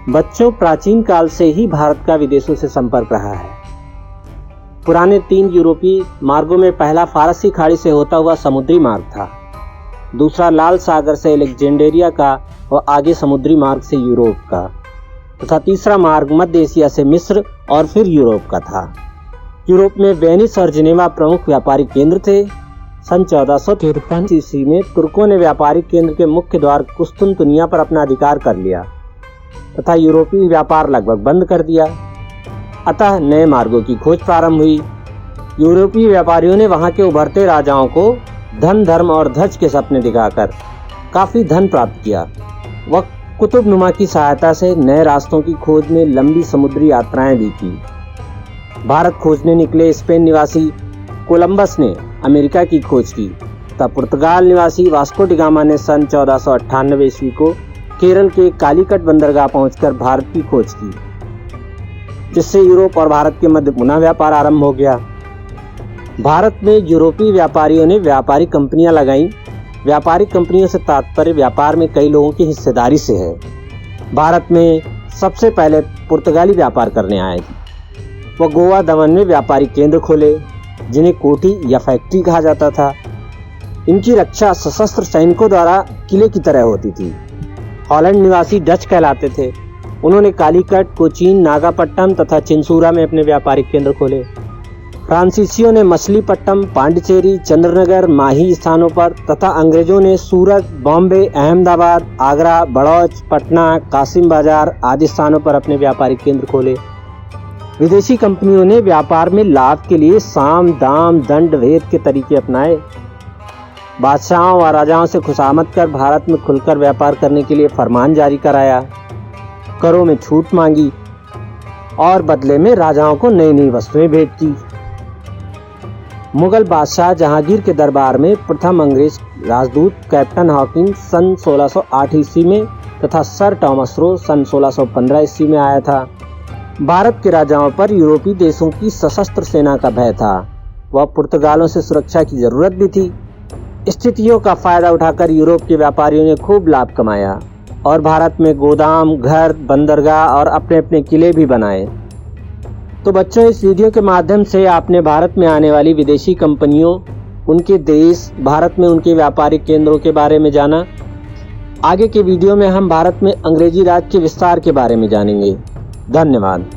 बच्चों, प्राचीन काल से ही भारत का विदेशों से संपर्क रहा है। पुराने 3 यूरोपीय मार्गों में पहला फारसी खाड़ी से होता हुआ समुद्री मार्ग था, दूसरा लाल सागर से अलेक्जेंड्रिया का और आगे समुद्री मार्ग से यूरोप का, तथा तीसरा मार्ग मध्य एशिया से मिस्र और फिर यूरोप का था। यूरोप में वेनिस और जिनेवा प्रमुख व्यापारिक केंद्र थे। सन 1453 ईस्वी में तुर्कों ने व्यापारिक केंद्र के मुख्य द्वार कुस्तुनतुनिया पर अपना अधिकार कर लिया तथा यूरोपीय व्यापार लगभग बंद कर दिया। अतः नए मार्गों की खोज प्रारंभ हुई। यूरोपीय व्यापारियों ने वहां के उभरते राजाओं को धन, धर्म और ध्वज के सपने दिखाकर काफी धन प्राप्त किया। वह कुतुबनुमा की सहायता से नए रास्तों की खोज में लंबी समुद्री यात्राएं भी की। भारत खोजने निकले स्पेन निवासी कोलंबस ने अमेरिका की खोज की तथा पुर्तगाल निवासी वास्को डी गामा ने सन 1498 ईस्वी को केरल के कालीकट बंदरगाह पहुंचकर भारत की खोज की, जिससे यूरोप और भारत के मध्य पुनः व्यापार आरंभ हो गया। भारत में यूरोपीय व्यापारियों ने व्यापारिक कंपनियां लगाईं। व्यापारिक कंपनियों से तात्पर्य व्यापार में कई लोगों की हिस्सेदारी से है। भारत में सबसे पहले पुर्तगाली व्यापार करने आए थे। वह गोवा, दमन में व्यापारिक केंद्र खोले, जिन्हें कोठी या फैक्ट्री कहा जाता था। इनकी रक्षा सशस्त्र सैनिकों द्वारा किले की तरह होती थी। हॉलैंड निवासी डच कहलाते थे। उन्होंने कालीकट, कोचीन, नागापट्टनम तथा चिंसूरा में अपने व्यापारिक केंद्र खोले। फ्रांसीसियों ने मछलीपट्टनम, पांडिचेरी, चंद्रनगर, माही स्थानों पर तथा अंग्रेजों ने सूरत, बॉम्बे, अहमदाबाद, आगरा, बड़ौच, पटना, कासिम बाजार आदि स्थानों पर अपने व्यापारिक केंद्र खोले। विदेशी कंपनियों ने व्यापार में लाभ के लिए साम, दाम, दंड भेद के तरीके अपनाए। बादशाहों व राजाओं से खुशामद कर भारत में खुलकर व्यापार करने के लिए फरमान जारी कराया, करों में छूट मांगी और बदले में राजाओं को नई नई वस्तुएं भेंट की। मुगल बादशाह जहांगीर के दरबार में प्रथम अंग्रेज राजदूत कैप्टन हॉकिंस सन 1608 ईस्वी में तथा सर टॉमस रो सन 1615 ईस्वी में आया था। भारत के राजाओं पर यूरोपीय देशों की सशस्त्र सेना का भय था। वह पुर्तगालों से सुरक्षा की जरूरत भी थी। स्थितियों का फायदा उठाकर यूरोप के व्यापारियों ने खूब लाभ कमाया और भारत में गोदाम, घर, बंदरगाह और अपने अपने किले भी बनाए। तो बच्चों, इस वीडियो के माध्यम से आपने भारत में आने वाली विदेशी कंपनियों, उनके देश, भारत में उनके व्यापारिक केंद्रों के बारे में जाना। आगे के वीडियो में हम भारत में अंग्रेजी राज के विस्तार के बारे में जानेंगे। धन्यवाद।